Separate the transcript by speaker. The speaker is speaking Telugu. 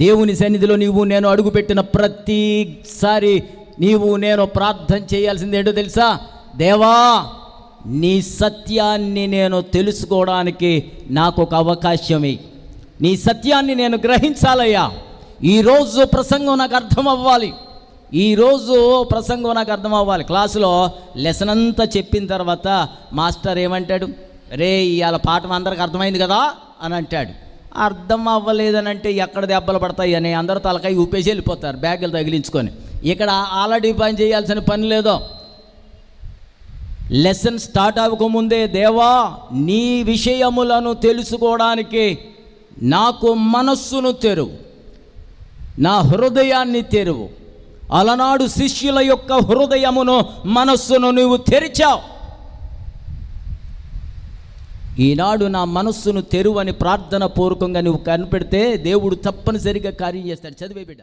Speaker 1: దేవుని సన్నిధిలో నీవు నేను అడుగుపెట్టిన ప్రతిసారి నీవు నేను ప్రార్థన చేయాల్సింది ఏంటో తెలుసా? దేవా, నీ సత్యాన్ని నేను తెలుసుకోవడానికి నాకు ఒక అవకాశమే, నీ సత్యాన్ని నేను గ్రహించాలయ్యా. ఈరోజు ప్రసంగం నాకు అర్థం అవ్వాలి, ఈరోజు ప్రసంగం నాకు అర్థం అవ్వాలి. క్లాసులో లెసన్ అంతా చెప్పిన తర్వాత మాస్టర్ ఏమంటాడు? రే, ఇవాళ పాఠం అందరికి అర్థమైంది కదా అని అంటాడు. అర్థం అవ్వలేదని అంటే ఎక్కడ దెబ్బలు పడతాయి అని అందరూ తలకాయ ఊపేసి వెళ్ళిపోతారు బ్యాగులు తగిలించుకొని. ఇక్కడ ఆల్రెడీ పని చేయాల్సిన పని లేదో. లెసన్ స్టార్ట్ అవ్వకముందే దేవా, నీ విషయములను తెలుసుకోవడానికి నాకు మనస్సును తెరువు, నా హృదయాన్ని తెరువు. అలనాడు శిష్యుల యొక్క హృదయమును మనస్సును నువ్వు తెరిచావు. ఈనాడు నా మనస్సును తెరువని ప్రార్థన పూర్వకంగా నువ్వు కనిపెడితే దేవుడు తప్పనిసరిగా కార్యం చేస్తాడు. చదివే బిడ్డ.